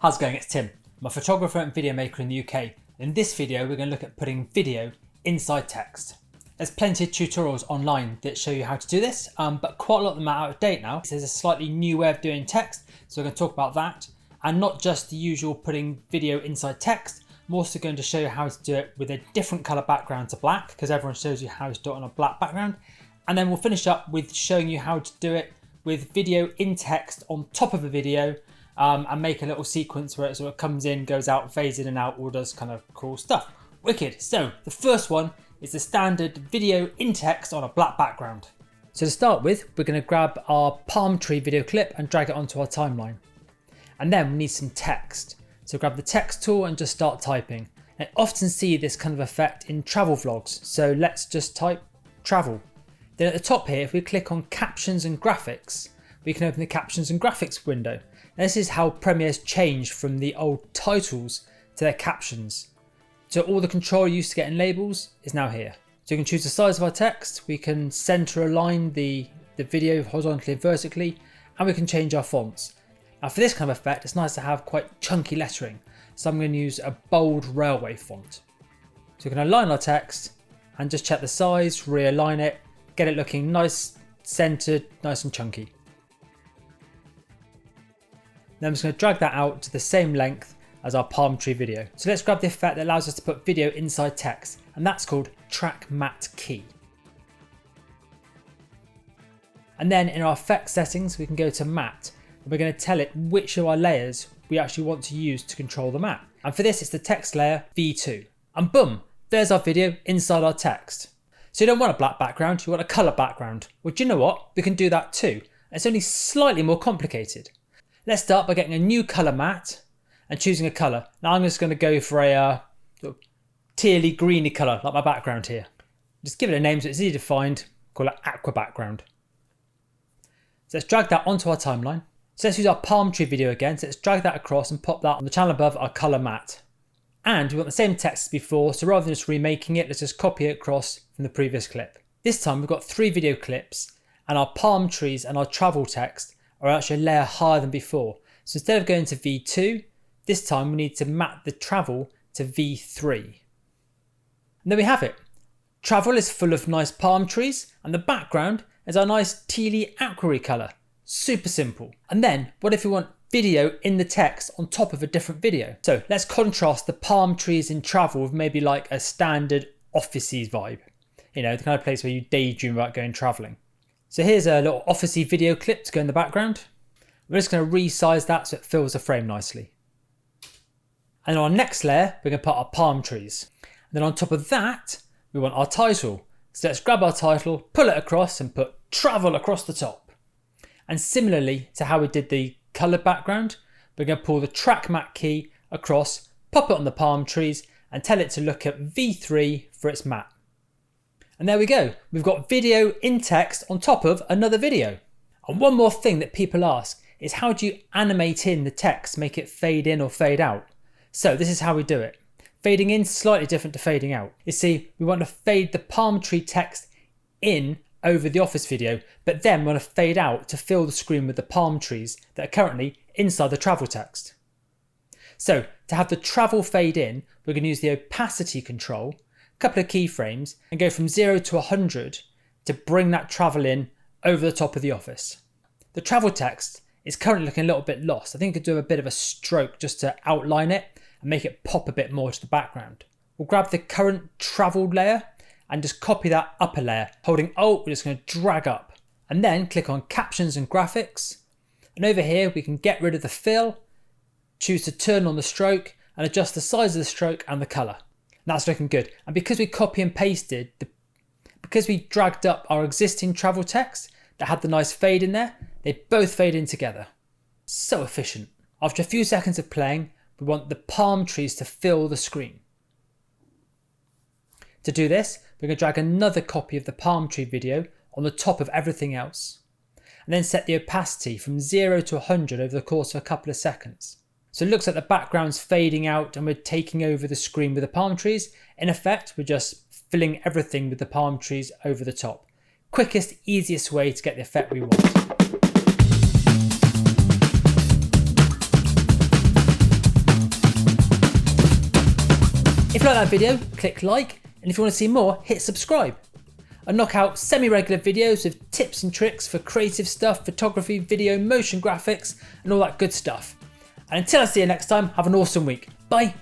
How's it going? It's Tim. I'm a photographer and video maker in the UK. In this video, we're going to look at putting video inside text. There's plenty of tutorials online that show you how to do this, but quite a lot of them are out of date now. There's a slightly new way of doing text, so we're going to talk about that. And not just the usual putting video inside text, I'm also going to show you how to do it with a different colour background to black, because everyone shows you how to do it on a black background. And then we'll finish up with showing you how to do it with video in text on top of a video, and make a little sequence where it sort of comes in, goes out, fades in and out, all does kind of cool stuff. Wicked. So the first one is the standard video in text on a black background. So to start with, we're going to grab our palm tree video clip and drag it onto our timeline. And then we need some text. So grab the text tool and just start typing. I often see this kind of effect in travel vlogs. So let's just type travel. Then at the top here, if we click on captions and graphics, we can open the captions and graphics window. Now this is how Premiere's changed from the old titles to their captions. So all the control you used to get in labels is now here. So we can choose the size of our text, we can center align the video horizontally and vertically, and we can change our fonts. Now for this kind of effect, it's nice to have quite chunky lettering. So I'm going to use a bold railway font. So we can align our text and just check the size, realign it, get it looking nice, centered, nice and chunky. Then I'm just going to drag that out to the same length as our palm tree video. So let's grab the effect that allows us to put video inside text, and that's called Track Matte Key. And then in our effect settings, we can go to matte, and we're going to tell it which of our layers we actually want to use to control the matte. And for this, it's the text layer V2. And boom, there's our video inside our text. So you don't want a black background, you want a color background. Well, do you know what? We can do that too. It's only slightly more complicated. Let's start by getting a new color matte and choosing a color. Now I'm just going to go for a sort of tealy greeny color like my background here. Just give it a name so it's easy to find. Call it aqua background. So let's drag that onto our timeline. So let's use our palm tree video again. So let's drag that across and pop that on the channel above our color matte. And we want the same text as before, so rather than just remaking it, let's just copy it across from the previous clip. This time we've got 3 video clips, and our palm trees and our travel text are actually a layer higher than before. So instead of going to V2, this time we need to map the travel to V3. And there we have it. Travel is full of nice palm trees, and the background is our nice tealy aqua colour. Super simple. And then what if we want video in the text on top of a different video? So let's contrast the palm trees in travel with maybe like a standard officey vibe. You know, the kind of place where you daydream about going travelling. So here's a little officey video clip to go in the background. We're just going to resize that so it fills the frame nicely. And on our next layer, we're going to put our palm trees. And then on top of that, we want our title. So let's grab our title, pull it across and put travel across the top. And similarly to how we did the coloured background, we're going to pull the track matte key across, pop it on the palm trees and tell it to look at V3 for its matte. And there we go. We've got video in text on top of another video. And one more thing that people ask is how do you animate in the text, make it fade in or fade out? So this is how we do it. Fading in is slightly different to fading out. You see, we want to fade the palm tree text in over the office video, but then we want to fade out to fill the screen with the palm trees that are currently inside the travel text. So to have the travel fade in, we're going to use the opacity control, a couple of keyframes, and go from 0 to 100 to bring that travel in over the top of the office. The travel text is currently looking a little bit lost. I think I could do a bit of a stroke just to outline it and make it pop a bit more to the background. We'll grab the current travel layer and just copy that upper layer. Holding Alt, we're just going to drag up and then click on captions and graphics. And over here, we can get rid of the fill, choose to turn on the stroke and adjust the size of the stroke and the color. And that's looking good. And because we copy and pasted, because we dragged up our existing travel text that had the nice fade in there, they both fade in together. So efficient. After a few seconds of playing, we want the palm trees to fill the screen. To do this, we're going to drag another copy of the palm tree video on the top of everything else, and then set the opacity from 0 to 100 over the course of a couple of seconds. So it looks like the background's fading out and we're taking over the screen with the palm trees. In effect, we're just filling everything with the palm trees over the top. Quickest, easiest way to get the effect we want. If you like that video, click like, and if you want to see more, hit subscribe. I knock out semi-regular videos with tips and tricks for creative stuff, photography, video, motion graphics, and all that good stuff. And until I see you next time, have an awesome week. Bye.